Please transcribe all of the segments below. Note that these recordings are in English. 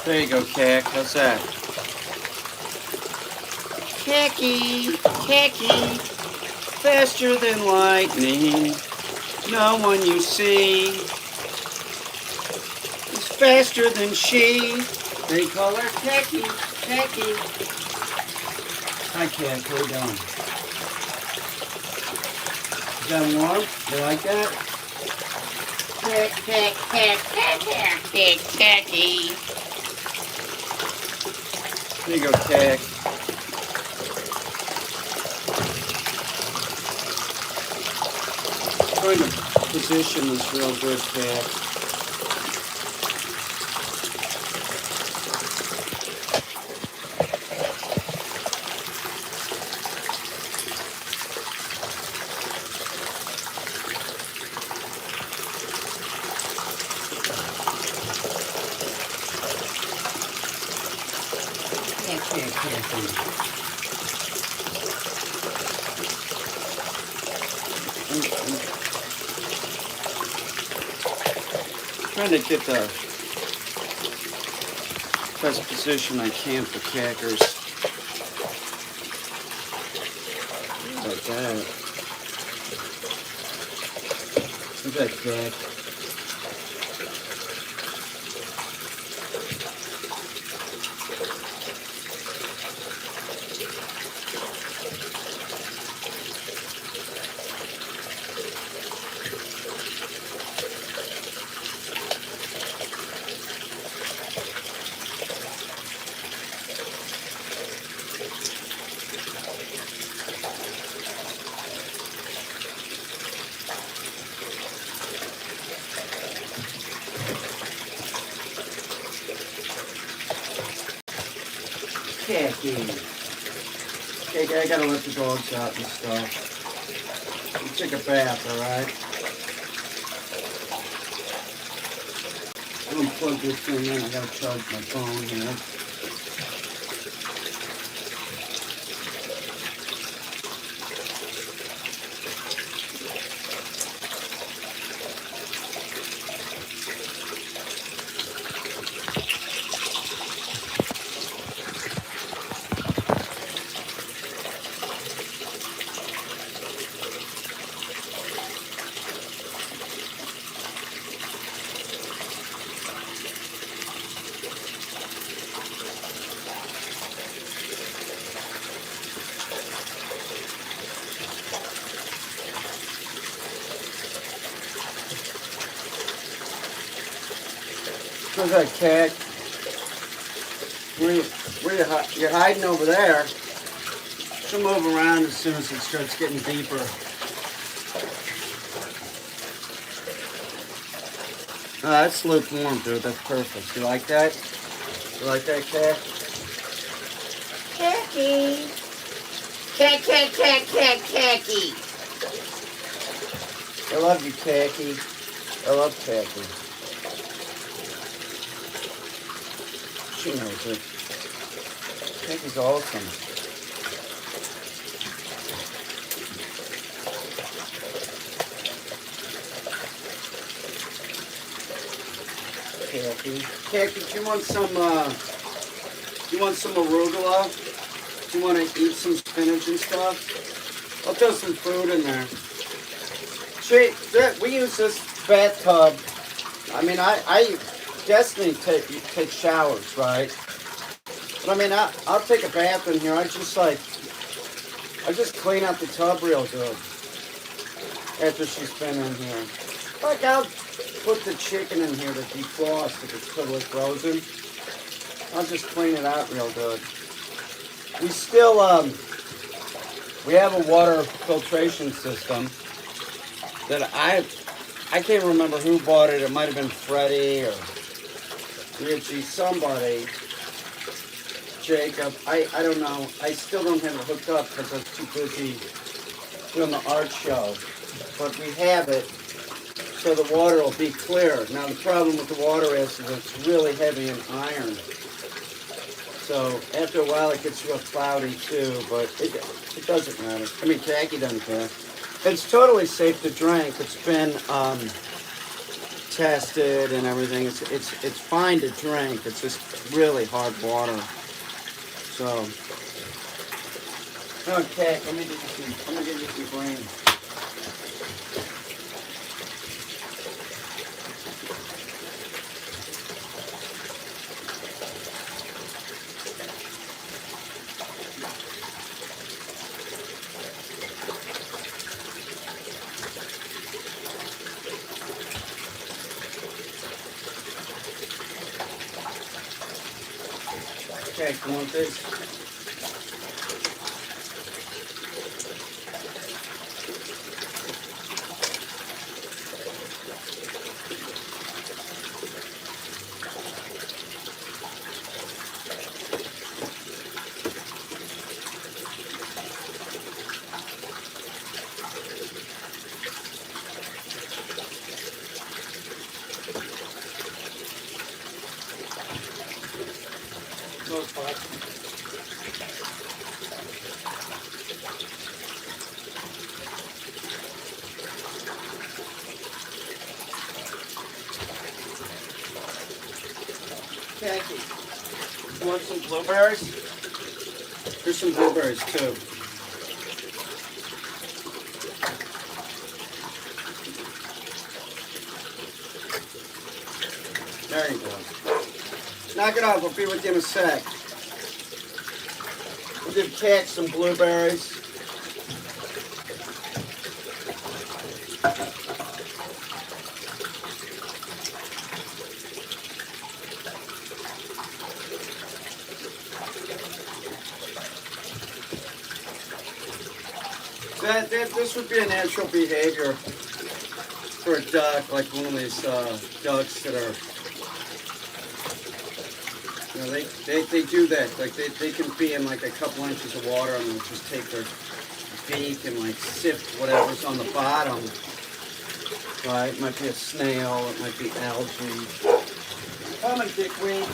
There you go, Cack. How's that? Cacky, Cacky, faster than lightning. No one you see is faster than she. They call her Cacky, Cacky. Hi, Cack. How you doing? Is that warm? You like that? Cack, cack, cack, cack, cack, cack, Cacky. There you go, Cack. Trying to position this real good, Cack. Trying to get the best position I can for cackers. Like that. Look at that cack. Cacky. Okay, I gotta let the dogs out and stuff. You take a bath, alright? I'm gonna plug this thing in. I gotta charge my phone here. Where's that cat? You're hiding over there. She'll move around as soon as it starts getting deeper. Oh, that's lukewarm, dude. That's perfect. You like that? You like that, cat? Cacky. Cat, cat, cat, cat, Cacky. I love you, Cacky. I love Cacky. She knows it. Cacky's awesome. Cacky. Cacky, do you want some arugula? Do you want to eat some spinach and stuff? I'll throw some food in there. We use this bathtub. I mean, I Destiny take showers, right? But I mean, I'll take a bath in here. I just clean out the tub real good after she's been in here. Like I'll put the chicken in here to defrost if it's totally frozen. I'll just clean it out real good. We still we have a water filtration system that I can't remember who bought it. It might have been Freddie or Richie, somebody, Jacob, I don't know. I still don't have it hooked up because I was too busy doing the art show. But we have it so the water will be clear. Now the problem with the water is it's really heavy in iron. So after a while it gets real cloudy too, but it doesn't matter. I mean, Cacky doesn't care. It's totally safe to drink. It's been tested and everything. It's fine to drink. It's just really hard water. So, okay, let me give you some green. Okay, come on, this. Khaki. You want some blueberries? Here's some blueberries too. There you go. Knock it off. I'll be with you in a sec. We'll give Cat some blueberries. This would be a natural behavior for a duck, like one of these ducks that are, you know, they do that. Like they can be in like a couple inches of water and they'll just take their beak and like sift whatever's on the bottom. Right? It might be a snail, it might be algae. Come on, dickweed.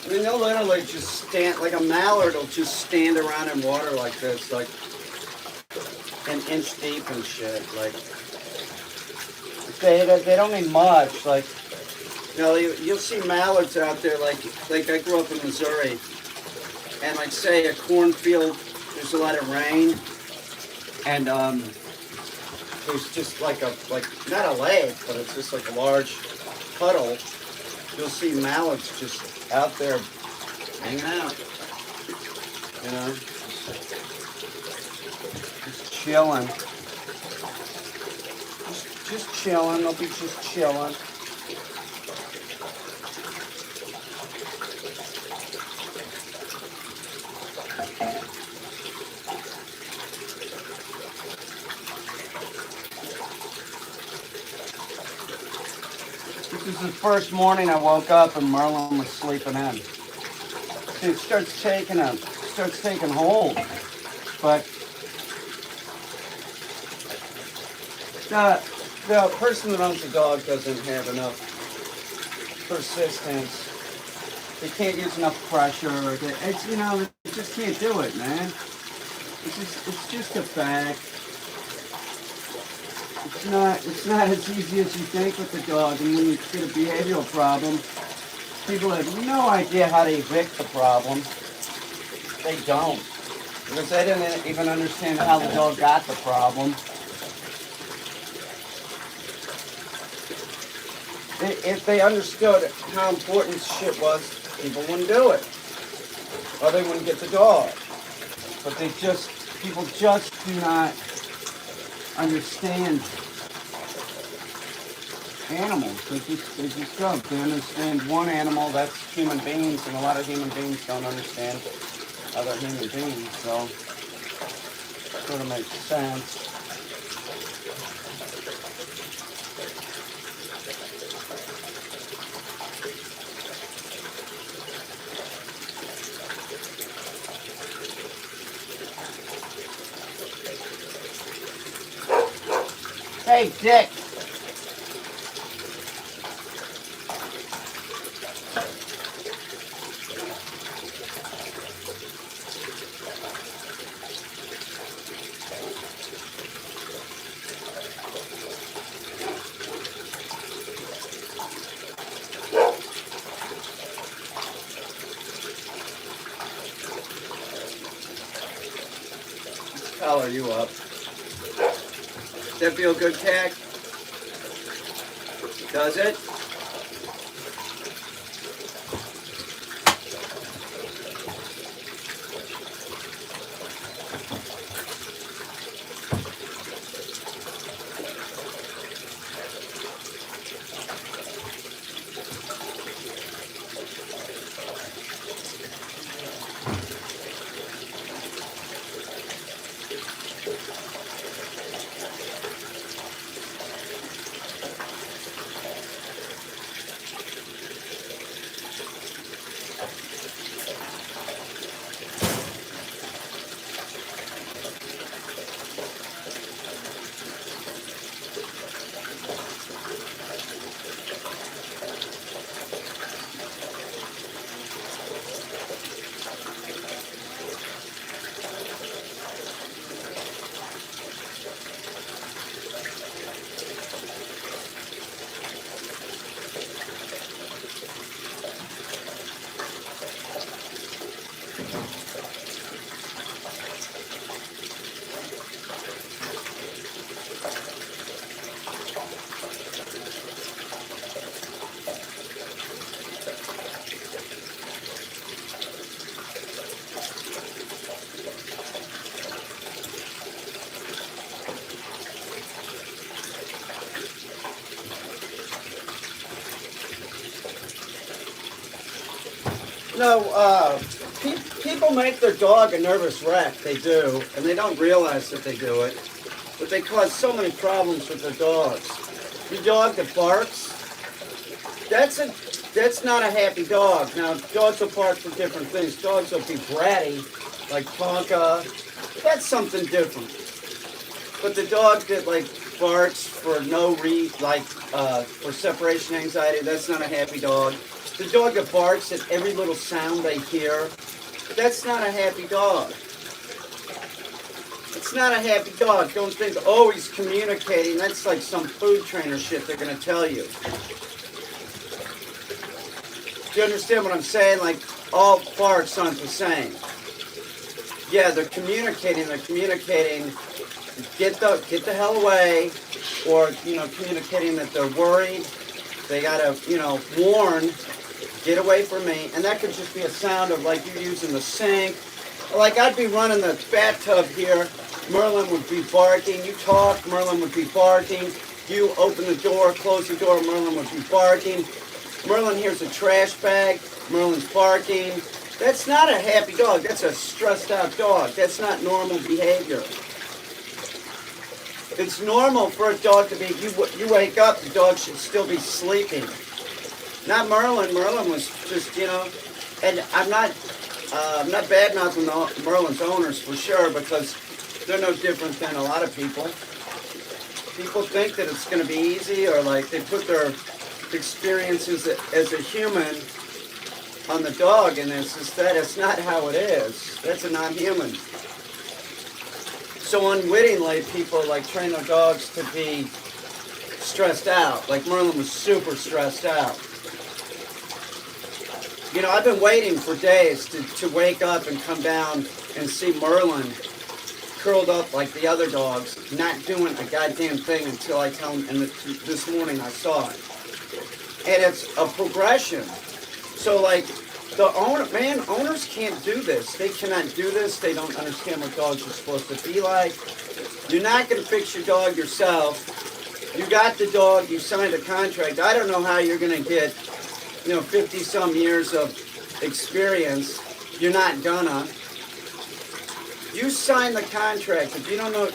I mean, they'll literally just stand, like a mallard will just stand around in water like this, like an inch deep and shit. Like, they don't need much. Like, you know, you'll see mallards out there, like I grew up in Missouri, and like say a cornfield, there's a lot of rain, and there's just like not a lake, but it's just like a large puddle. You'll see mallards just out there hanging out, you know, just chilling, just chilling. They'll be just chilling. This is the first morning I woke up and Merlin was sleeping in. See, it starts taking hold, but the person that owns the dog doesn't have enough persistence. They can't use enough pressure. It's, you know, they just can't do it, man. It's just a fact. It's not as easy as you think with the dog, and when you get a behavioral problem, people have no idea how to evict the problem. They don't. Because they didn't even understand how the dog got the problem. If they understood how important shit was, people wouldn't do it. Or they wouldn't get the dog. But people just do not understand animals. They just don't. They understand one animal, that's human beings, and a lot of human beings don't understand other human beings, so it sort of makes sense. Hey, Dick. Let's color you up. Does that feel good, Tack? Does it? No, people make their dog a nervous wreck. They do, and they don't realize that they do it. But they cause so many problems with their dogs. Your dog that barks, that's not a happy dog. Now, dogs will bark for different things. Dogs will be bratty, like Tonka. That's something different. But the dog that like barks for no reason, like for separation anxiety, that's not a happy dog. The dog that barks at every little sound they hear, that's not a happy dog. It's not a happy dog. Don't think, oh, he's communicating. That's like some food trainer shit they're going to tell you. Do you understand what I'm saying? Like, all barks aren't the same. Yeah, they're communicating. They're communicating, get the hell away, or, communicating that they're worried. They got to, warn, get away from me. And that could just be a sound of, like, you using the sink. Like, I'd be running the bathtub here. Merlin would be barking. You talk, Merlin would be barking. You open the door, close the door, Merlin would be barking. Merlin hears a trash bag, Merlin's barking. That's not a happy dog. That's a stressed out dog. That's not normal behavior. It's normal for a dog to be, you wake up, the dog should still be sleeping. Not Merlin. Merlin was just, and I'm not bad-mouthing Merlin's owners for sure, because they're no different than a lot of people. People think that it's going to be easy, or like they put their experiences as a human on the dog, and it's not how it is. That's a non-human. So unwittingly, people like train their dogs to be stressed out. Like Merlin was super stressed out. I've been waiting for days to wake up and come down and see Merlin curled up like the other dogs, not doing a goddamn thing until I tell him, and this morning I saw it. And it's a progression. So like, owners can't do this. They cannot do this. They don't understand what dogs are supposed to be like. You're not going to fix your dog yourself. You got the dog, you signed a contract. I don't know how you're going to get, 50 some years of experience. You're not gonna. You signed the contract. If you don't know,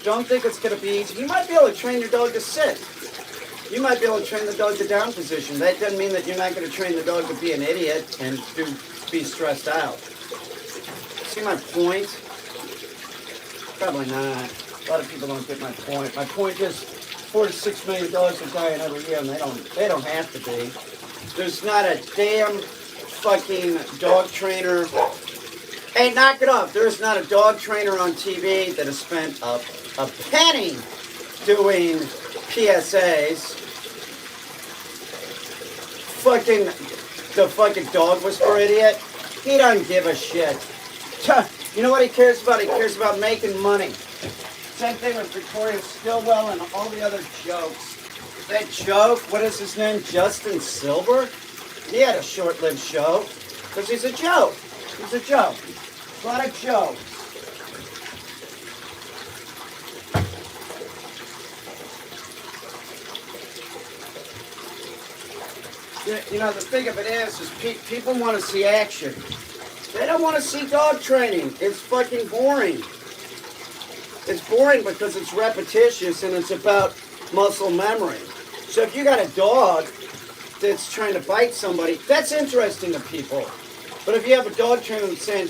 don't think it's going to be easy. You might be able to train your dog to sit. You might be able to train the dog to down position. That doesn't mean that you're not going to train the dog to be an idiot and be stressed out. See my point? Probably not. A lot of people don't get my point. My point is $4 to $6 million are dying every year, and they don't have to be. There's not a damn fucking dog trainer. Hey, knock it off. There's not a dog trainer on TV that has spent a penny doing PSAs. The fucking dog whisperer idiot. He doesn't give a shit. You know what he cares about? He cares about making money. Same thing with Victoria Stilwell and all the other jokes. That joke, what is his name? Justin Silver? He had a short-lived show. Because he's a joke. He's a joke. A lot of jokes. The thing of it is people want to see action. They don't want to see dog training. It's fucking boring. It's boring because it's repetitious and it's about muscle memory. So if you got a dog that's trying to bite somebody, that's interesting to people. But if you have a dog trainer that's saying,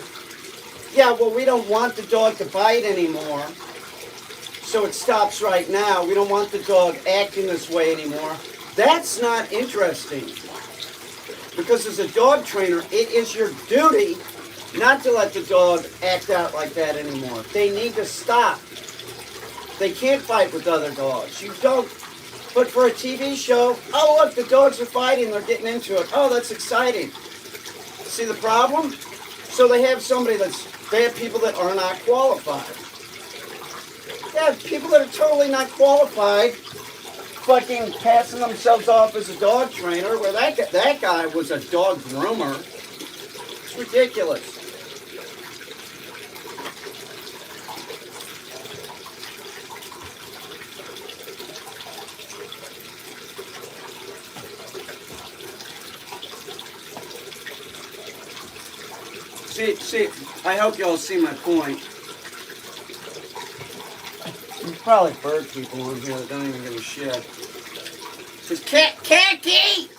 yeah, well, we don't want the dog to bite anymore, so it stops right now. We don't want the dog acting this way anymore. That's not interesting. Because as a dog trainer, it is your duty not to let the dog act out like that anymore. They need to stop. They can't fight with other dogs. You don't. But for a TV show, oh, look, the dogs are fighting. They're getting into it. Oh, that's exciting. See the problem? So they have they have people that are not qualified. They have people that are totally not qualified fucking passing themselves off as a dog trainer, where that guy was a dog groomer. It's ridiculous. See, I hope y'all see my point. There's probably bird people in here that don't even give a shit. It says, Khaki!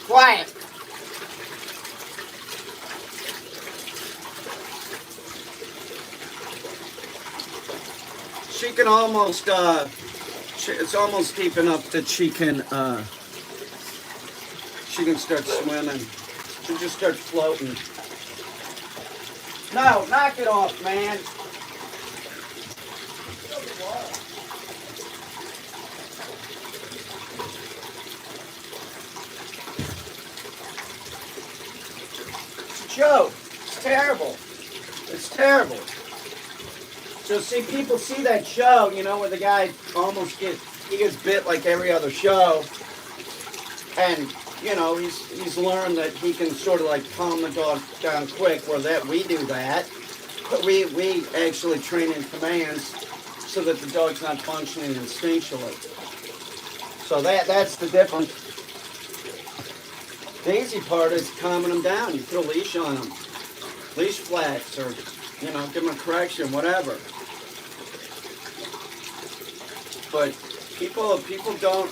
Quiet. She can almost, it's almost deep enough that she can start swimming. She just starts floating. No, knock it off, man. It's a joke. It's terrible. It's terrible. So see, people see that show, where the guy almost gets bit like every other show. And he's learned that he can sort of like calm the dog down quick, where that we do that. But we actually train in commands so that the dog's not functioning instinctually. So that's the difference. The easy part is calming them down. You put a leash on them. Leash flats or, give them a correction, whatever. But people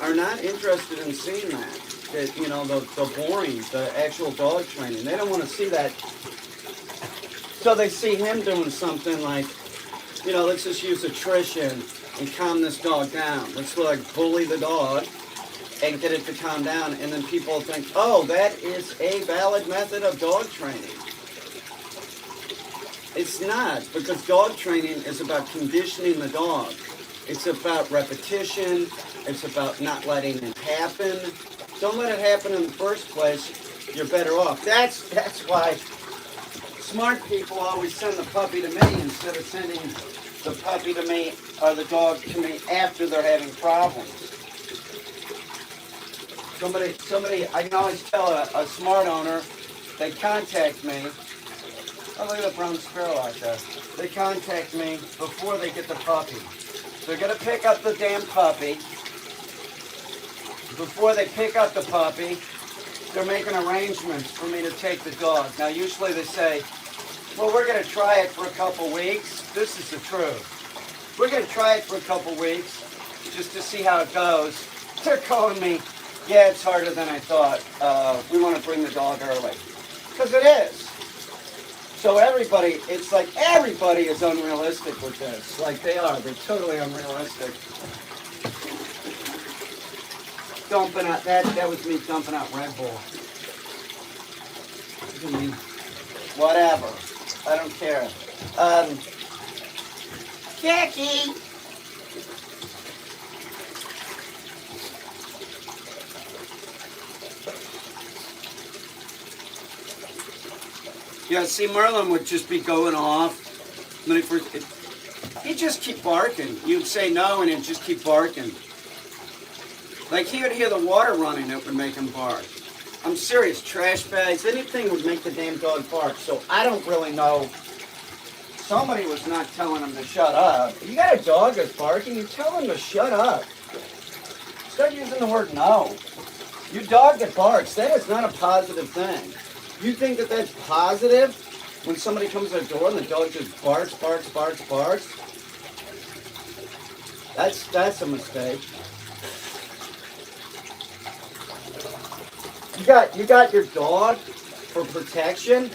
are not interested in seeing that. The boring, the actual dog training. They don't want to see that. So they see him doing something like, let's just use attrition and calm this dog down. Let's bully the dog and get it to calm down. And then people think, oh, that is a valid method of dog training. It's not, because dog training is about conditioning the dog. It's about repetition. It's about not letting it happen. Don't let it happen in the first place. You're better off. That's why smart people always send the puppy to me instead of sending the puppy to me or the dog to me after they're having problems. Somebody, I can always tell a smart owner, they contact me. Oh, look at the brown sparrow out there. They contact me before they get the puppy. They're going to pick up the damn puppy. Before they pick up the puppy, they're making arrangements for me to take the dog. Now, usually they say, well, we're going to try it for a couple weeks. This is the truth. We're going to try it for a couple weeks just to see how it goes. They're calling me, yeah, it's harder than I thought. We want to bring the dog early. Because it is. So everybody, it's like everybody is unrealistic with this. Like they are. They're totally unrealistic. Dumping out, that was me dumping out Red Bull. Whatever. I don't care. Jackie! Yeah, see, Merlin would just be going off. He'd just keep barking. You'd say no, and he'd just keep barking. Like, he would hear the water running, it would make him bark. I'm serious, trash bags, anything would make the damn dog bark. So I don't really know. Somebody was not telling him to shut up. You got a dog that's barking, you tell him to shut up. Start using the word no. Your dog that barks, that is not a positive thing. You think that that's positive when somebody comes to the door and the dog just barks, barks, barks, barks? That's a mistake. You got your dog for protection?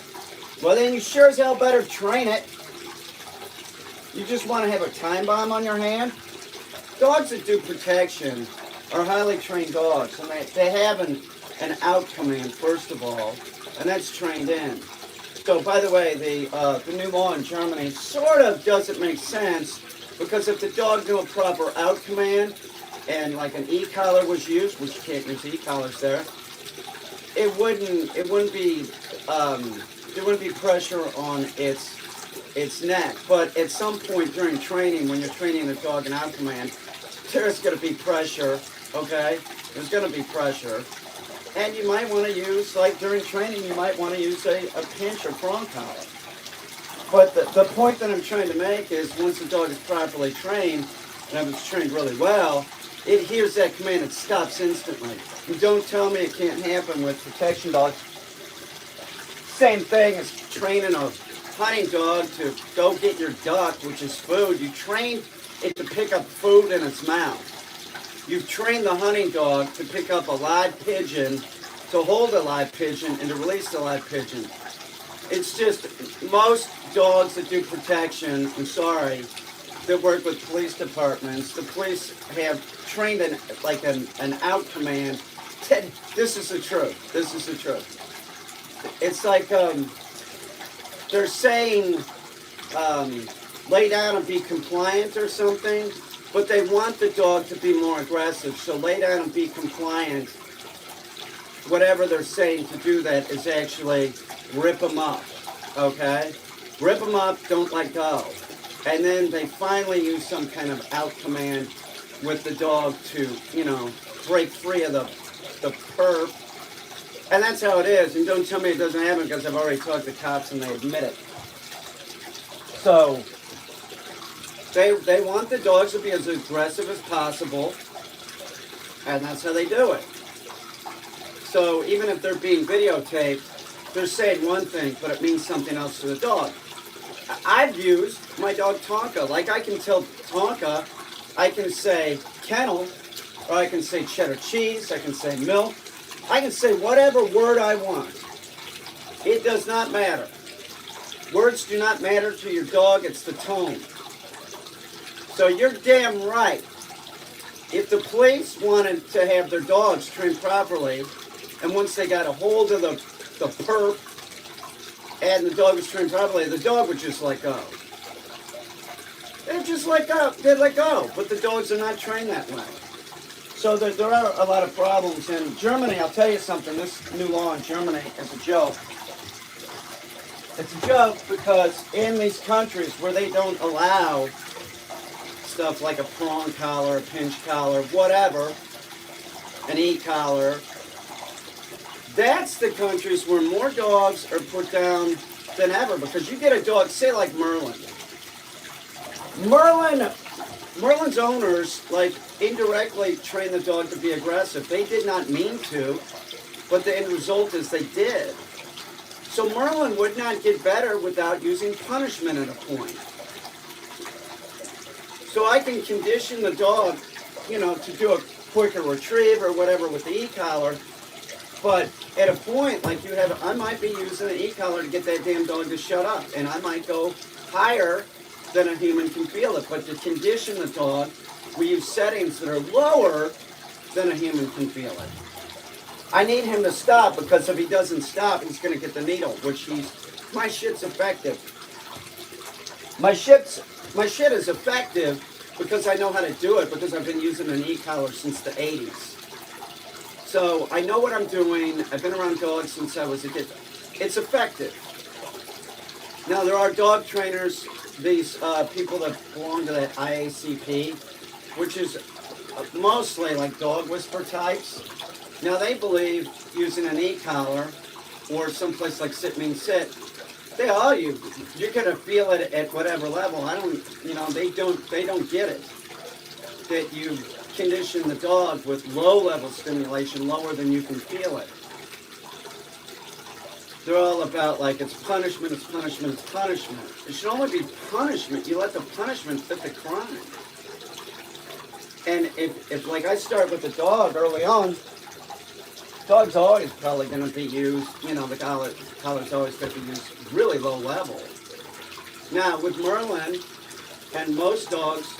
Well, then you sure as hell better train it. You just want to have a time bomb on your hand? Dogs that do protection are highly trained dogs, and they have an out command, first of all, and that's trained in. So, by the way, the new law in Germany sort of doesn't make sense, because if the dog knew a proper out command, and like an e-collar was used, which you can't use e-collars there, it wouldn't be there wouldn't be pressure on its neck. But at some point during training, when you're training the dog in out command, there's going to be pressure. Okay, there's going to be pressure, and you might want to use, like during training, you might want to use a pinch or prong collar. But the point that I'm trying to make is, once the dog is properly trained, and if it's trained really well, it hears that command, it stops instantly. And don't tell me it can't happen with protection dogs. Same thing as training a hunting dog to go get your duck, which is food. You train it to pick up food in its mouth. You've trained the hunting dog to pick up a live pigeon, to hold a live pigeon, and to release the live pigeon. It's just, most dogs that do protection, I'm sorry, that work with police departments, the police have trained like an out command. This is the truth. This is the truth. It's like they're saying lay down and be compliant or something, but they want the dog to be more aggressive. So lay down and be compliant. Whatever they're saying to do that is actually rip them up, okay? Rip them up, don't let go. And then they finally use some kind of out command with the dog to, break free of the perp. And that's how it is. And don't tell me it doesn't happen, because I've already talked to cops and they admit it. So they want the dogs to be as aggressive as possible, and that's how they do it. So even if they're being videotaped, they're saying one thing, but it means something else to the dog. I've used my dog Tonka. Like, I can tell Tonka, I can say kennel, or I can say cheddar cheese, I can say milk. I can say whatever word I want. It does not matter. Words do not matter to your dog, it's the tone. So you're damn right. If the police wanted to have their dogs trained properly, and once they got a hold of the perp, and the dog was trained properly, the dog would just let go. They'd just let go. They'd let go. But the dogs are not trained that way. So there are a lot of problems. In Germany, I'll tell you something, this new law in Germany is a joke. It's a joke because in these countries where they don't allow stuff like a prong collar, a pinch collar, whatever, an e-collar, that's the countries where more dogs are put down than ever, because you get a dog, say like Merlin. Merlin Merlin's owners, like, indirectly train the dog to be aggressive. They did not mean to, but the end result is they did. So Merlin would not get better without using punishment at a point. So I can condition the dog, to do a quicker retrieve or whatever with the e-collar, but at a point, like I might be using an e-collar to get that damn dog to shut up, and I might go higher than a human can feel it. But to condition the dog, we use settings that are lower than a human can feel it. I need him to stop, because if he doesn't stop, he's going to get the needle, which my shit's effective. My shit is effective because I know how to do it, because I've been using an e-collar since the 80s. So I know what I'm doing. I've been around dogs since I was a kid. It's effective. Now, there are dog trainers, these people that belong to that IACP, which is mostly like dog whisper types. Now, they believe using an e-collar or someplace like Sit Means Sit, you're going to feel it at whatever level. They don't get it. That you condition the dog with low-level stimulation, lower than you can feel it. They're all about, like, it's punishment, it's punishment, it's punishment. It should only be punishment. You let the punishment fit the crime. And if like, I start with the dog early on, dog's always probably going to be used, the collar's always going to be used really low level. Now, with Merlin and most dogs,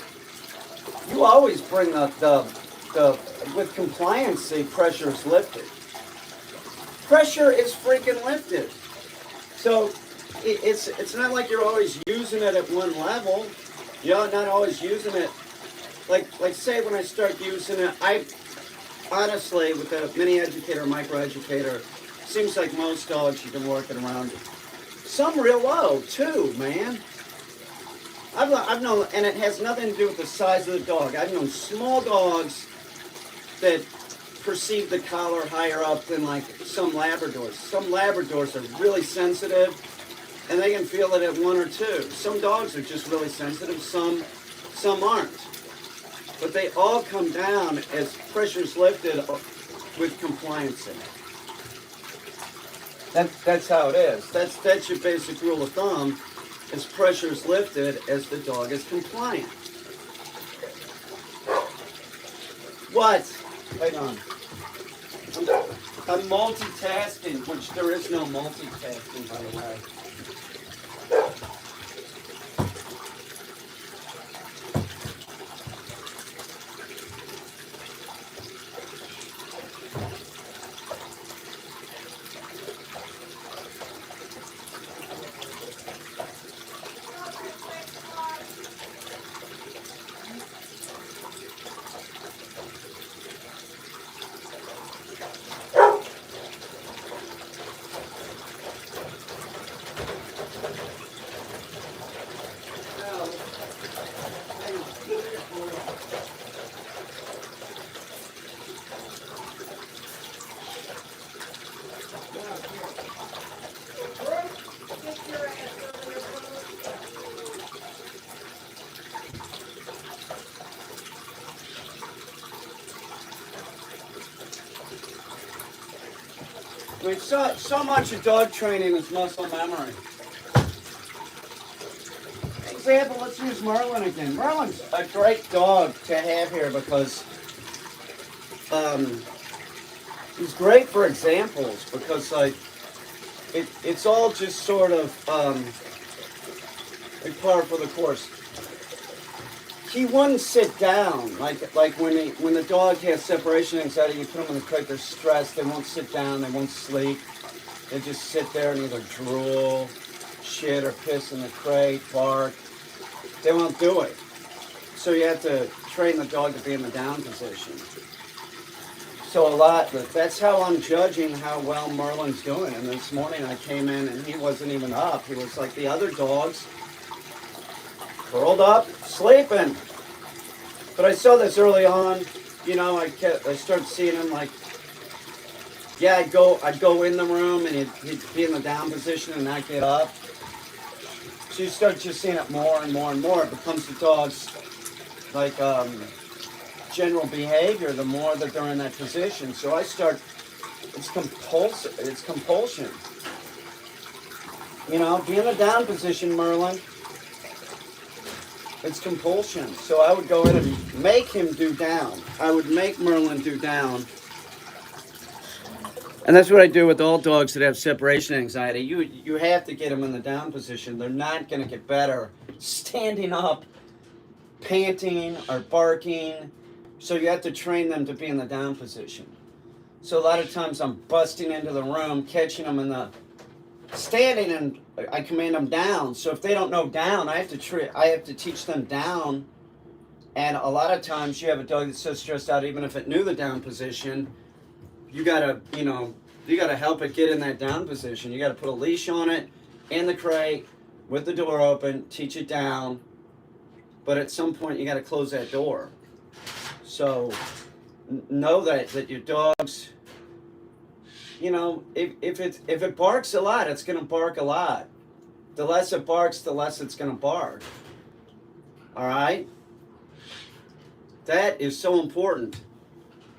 you always bring with compliance, the pressure is lifted. Pressure is freaking lifted. So it's not like you're always using it at one level. You're not always using it. Like say when I start using it, I honestly, with the mini educator, micro educator, seems like most dogs you can work it around. Some real low too, man. I've known, and it has nothing to do with the size of the dog. I've known small dogs that perceive the collar higher up than like some Labradors. Some Labradors are really sensitive, and they can feel it at 1 or 2. Some dogs are just really sensitive, some aren't. But they all come down as pressure's lifted with compliance in it. That's how it is. That's your basic rule of thumb. As pressure is lifted, as the dog is compliant. What? Hang on. I'm multitasking, which there is no multitasking, by the way. I mean, so much of dog training is muscle memory. Example, let's use Merlin again. Merlin's a great dog to have here because he's great for examples, because like it's all just sort of like par for the course. He wouldn't sit down like when the dog has separation anxiety. You put them in the crate, they're stressed. They won't sit down. They won't sleep. They just sit there and either drool, shit, or piss in the crate, bark. They won't do it. So you have to train the dog to be in the down position. So that's how I'm judging how well Merlin's doing. And this morning I came in and he wasn't even up. He was like the other dogs, curled up, sleeping. But I saw this early on. I started seeing him like, yeah, I'd go in the room and he'd be in the down position and not get up. So you start just seeing it more and more and more. It becomes the dog's like general behavior, the more that they're in that position. So I start, it's compulsive, it's compulsion. You know, be in a down position, Merlin. It's compulsion. So I would go in and make him do down. I would make Merlin do down. And that's what I do with all dogs that have separation anxiety. You have to get them in the down position. They're not going to get better standing up, panting, or barking. So you have to train them to be in the down position. So a lot of times I'm busting into the room, catching them in the standing, and I command them down. So if they don't know down, I have to teach them down. And a lot of times you have a dog that's so stressed out, even if it knew the down position, you gotta help it get in that down position. You gotta put a leash on it in the crate with the door open, teach it down. But at some point you gotta close that door. So know that your dogs, you know, if it barks a lot, it's gonna bark a lot. The less it barks, the less it's gonna bark. All right? That is so important.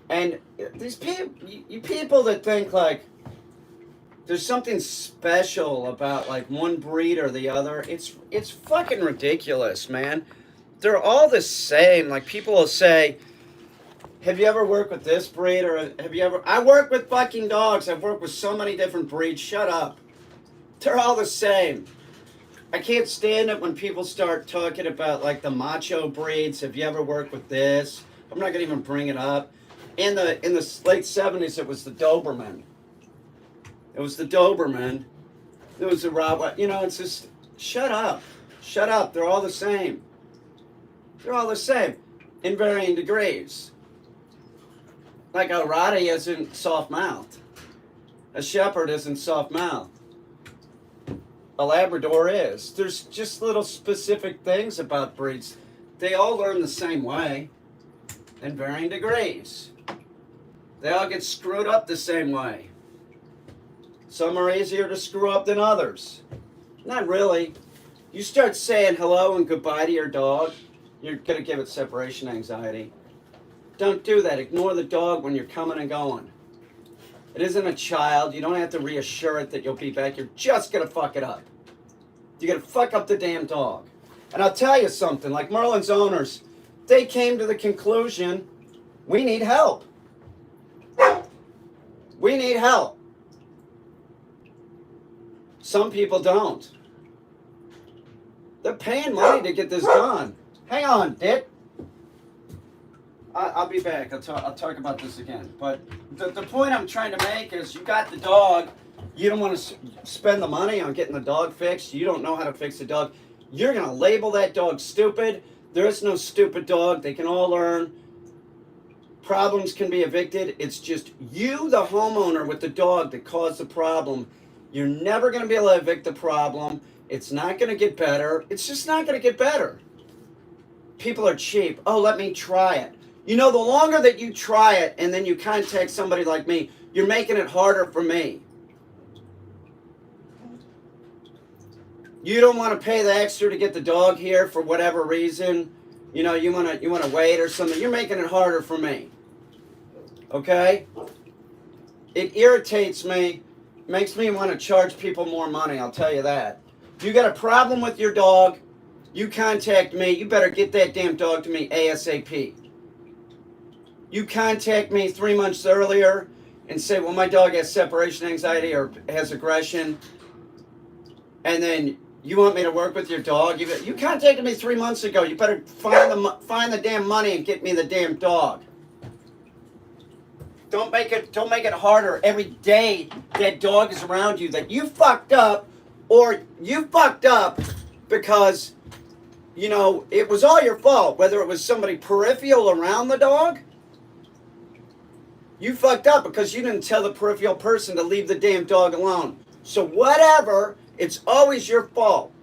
And these people, you people that think like there's something special about like one breed or the other, it's fucking ridiculous, man. They're all the same. Like people will say, have you ever worked with this breed, or have you ever? I work with fucking dogs. I've worked with so many different breeds. Shut up. They're all the same. I can't stand it when people start talking about like the macho breeds. Have you ever worked with this? I'm not gonna even bring it up. In the late 70s, it was the Doberman. It was the Doberman. It was the Rottweiler. You know, it's just shut up. Shut up. They're all the same. They're all the same in varying degrees. Like a Rottie isn't soft-mouthed. A Shepherd isn't soft-mouthed. A Labrador is. There's just little specific things about breeds. They all learn the same way in varying degrees. They all get screwed up the same way. Some are easier to screw up than others. Not really. You start saying hello and goodbye to your dog, you're going to give it separation anxiety. Don't do that. Ignore the dog when you're coming and going. It isn't a child. You don't have to reassure it that you'll be back. You're just going to fuck it up. You're going to fuck up the damn dog. And I'll tell you something, like Merlin's owners, they came to the conclusion, we need help. We need help. Some people don't. They're paying money to get this done. Hang on, Dick. I'll be back. I'll talk about this again. But the point I'm trying to make is you got the dog. You don't want to spend the money on getting the dog fixed. You don't know how to fix the dog. You're going to label that dog stupid. There is no stupid dog. They can all learn. Problems can be evicted. It's just you, the homeowner, with the dog that caused the problem. You're never going to be able to evict the problem. It's not going to get better. It's just not going to get better. People are cheap. Oh, let me try it. You know, the longer that you try it and then you contact somebody like me, you're making it harder for me. You don't want to pay the extra to get the dog here for whatever reason. You know, you want to wait or something. You're making it harder for me. Okay? It irritates me. Makes me want to charge people more money, I'll tell you that. If you got a problem with your dog, you contact me. You better get that damn dog to me ASAP. You contact me 3 months earlier and say, well, my dog has separation anxiety or has aggression, and then you want me to work with your dog? You contacted me 3 months ago. You better find the damn money and get me the damn dog. Don't make it harder every day that dog is around you that you fucked up, or you fucked up because, you know, it was all your fault, whether it was somebody peripheral around the dog. You fucked up because you didn't tell the peripheral person to leave the damn dog alone. So whatever, it's always your fault.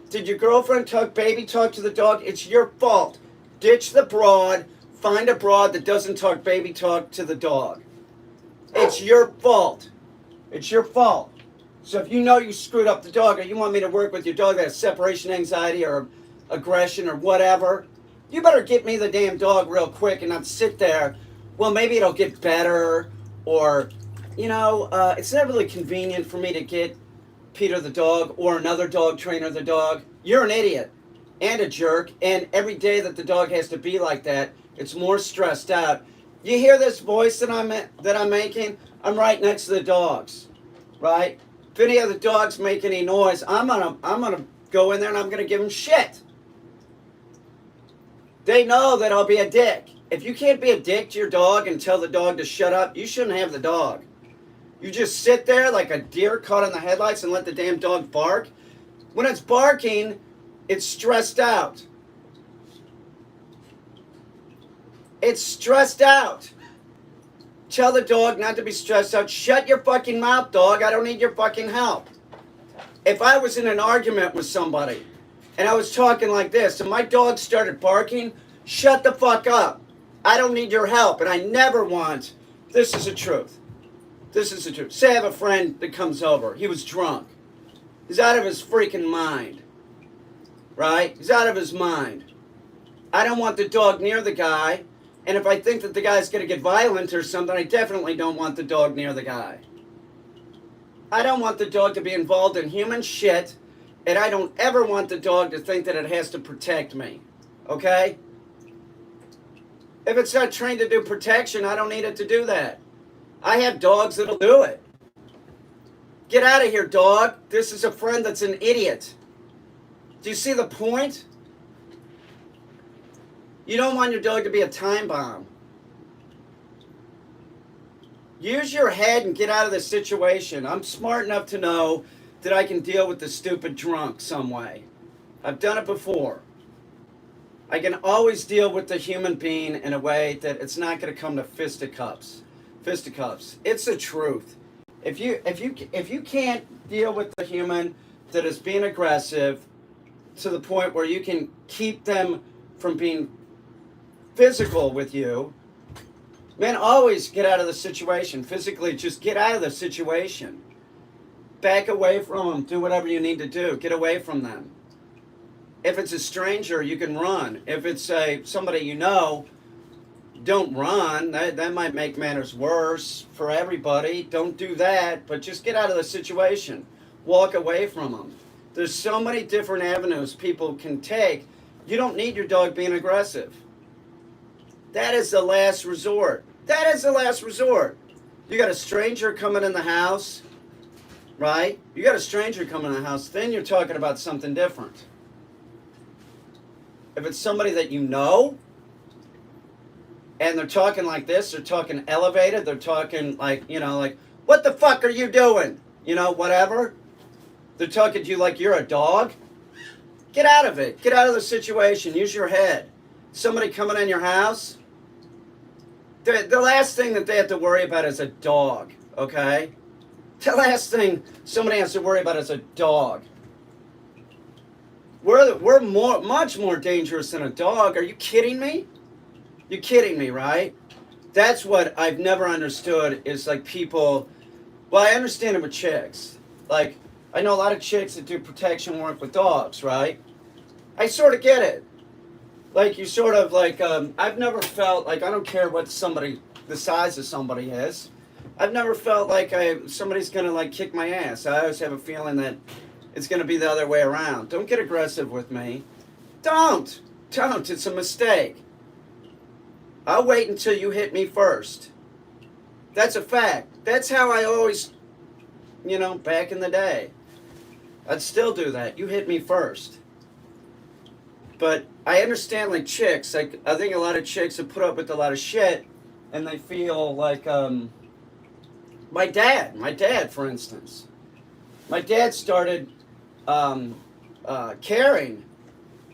Did your girlfriend baby talk to the dog? It's your fault. Ditch the broad. Find a broad that doesn't talk baby talk to the dog. It's your fault. It's your fault. So if you know you screwed up the dog, or you want me to work with your dog that has separation anxiety or aggression or whatever, You better get me the damn dog real quick and not sit there. Well, maybe it'll get better, or, it's not really convenient for me to get Peter the dog or another dog trainer the dog. You're an idiot and a jerk, and every day that the dog has to be like that, it's more stressed out. You hear this voice that I'm making? I'm right next to the dogs, right? If any of the dogs make any noise, I'm gonna go in there and I'm gonna give them shit. They know that I'll be a dick. If you can't be a dick to your dog and tell the dog to shut up, you shouldn't have the dog. You just sit there like a deer caught in the headlights and let the damn dog bark. When it's barking, it's stressed out. It's stressed out. Tell the dog not to be stressed out. Shut your fucking mouth, dog. I don't need your fucking help. If I was in an argument with somebody and I was talking like this and my dog started barking, shut the fuck up. I don't need your help, and I never want. This is the truth. This is the truth. Say I have a friend that comes over. He was drunk. He's out of his freaking mind. Right? He's out of his mind. I don't want the dog near the guy. And if I think that the guy's going to get violent or something, I definitely don't want the dog near the guy. I don't want the dog to be involved in human shit. And I don't ever want the dog to think that it has to protect me. Okay? If it's not trained to do protection, I don't need it to do that. I have dogs that'll do it. Get out of here, dog. This is a friend that's an idiot. Do you see the point? You don't want your dog to be a time bomb. Use your head and get out of the situation. I'm smart enough to know that I can deal with the stupid drunk some way. I've done it before. I can always deal with the human being in a way that it's not going to come to fisticuffs. Fisticuffs. It's the truth. If you can't deal with the human that is being aggressive to the point where you can keep them from being physical with you, man, always get out of the situation. Physically, just get out of the situation. Back away from them. Do whatever you need to do. Get away from them. If it's a stranger, you can run. If it's somebody you know, don't run. That might make matters worse for everybody. Don't do that, but just get out of the situation. Walk away from them. There's so many different avenues people can take. You don't need your dog being aggressive. That is the last resort. That is the last resort. You got a stranger coming in the house, right? You got a stranger coming in the house, then you're talking about something different. If it's somebody that you know, and they're talking like this, they're talking elevated, they're talking like, what the fuck are you doing? Whatever. They're talking to you like you're a dog. Get out of it. Get out of the situation. Use your head. Somebody coming in your house, the last thing that they have to worry about is a dog, okay? The last thing somebody has to worry about is a dog. We're much more dangerous than a dog. Are you kidding me? You're kidding me, right? That's what I've never understood is like people, well, I understand it with chicks. Like, I know a lot of chicks that do protection work with dogs, right? I sort of get it. Like, you sort of like, I've never felt like, I don't care what the size of somebody is. I've never felt like somebody's going to like kick my ass. I always have a feeling that it's going to be the other way around. Don't get aggressive with me. Don't. It's a mistake. I'll wait until you hit me first. That's a fact. That's how I always, back in the day. I'd still do that. You hit me first. But I understand, like, chicks. Like, I think a lot of chicks have put up with a lot of shit, and they feel like, my dad, for instance. My dad started caring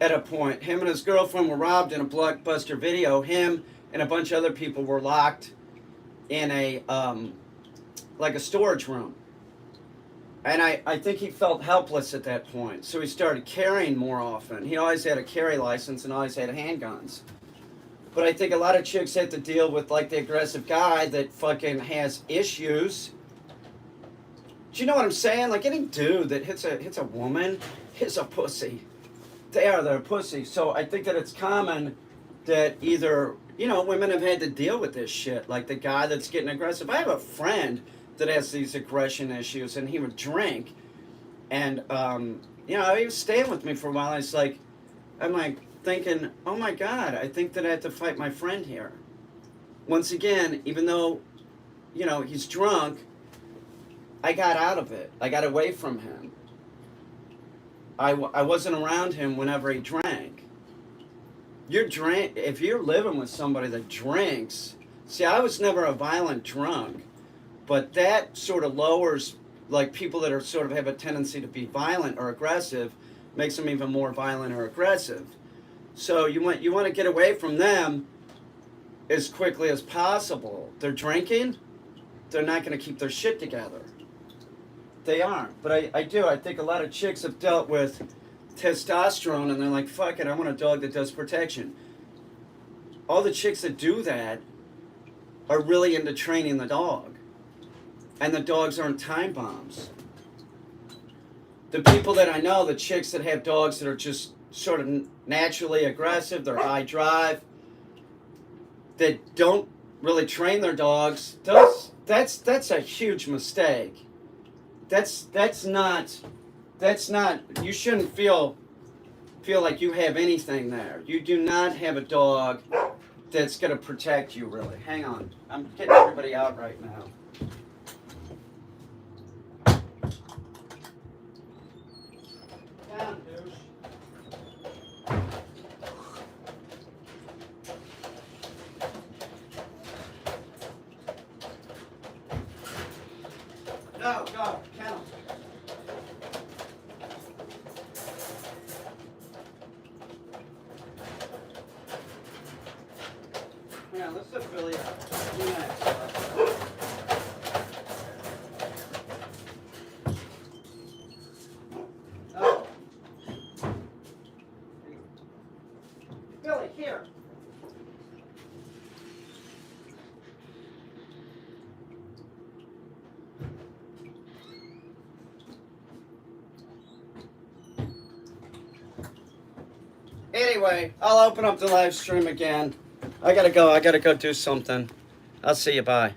at a point. Him and his girlfriend were robbed in a Blockbuster Video. Him and a bunch of other people were locked in a storage room. And I think he felt helpless at that point. So he started carrying more often. He always had a carry license and always had handguns. But I think a lot of chicks have to deal with like the aggressive guy that fucking has issues. Do you know what I'm saying? Like any dude that hits a woman is a pussy. they're pussy. So I think that it's common that either, you know, women have had to deal with this shit. Like the guy that's getting aggressive. I have a friend that has these aggression issues, and he would drink. And, you know, he was staying with me for a while. I'm like thinking, oh my God, I think that I have to fight my friend here. Once again, even though, you know, he's drunk, I got out of it. I got away from him. I wasn't around him whenever he drank. If you're living with somebody that drinks, see, I was never a violent drunk, but that sort of lowers, like people that are sort of have a tendency to be violent or aggressive, makes them even more violent or aggressive. So you want to get away from them as quickly as possible. They're drinking, they're not going to keep their shit together. They aren't. But I do. I think a lot of chicks have dealt with testosterone and they're like, fuck it, I want a dog that does protection. All the chicks that do that are really into training the dog. And the dogs aren't time bombs. The people that I know, the chicks that have dogs that are just sort of naturally aggressive, they're high drive, that don't really train their dogs, that's a huge mistake. That's not, you shouldn't feel like you have anything there. You do not have a dog that's going to protect you, really. Hang on. I'm getting everybody out right now. Down, douche. No, go, count. Yeah, let's just Billy out. Oh. Billy, here. Anyway, I'll open up the live stream again. I gotta go do something. I'll see you, bye.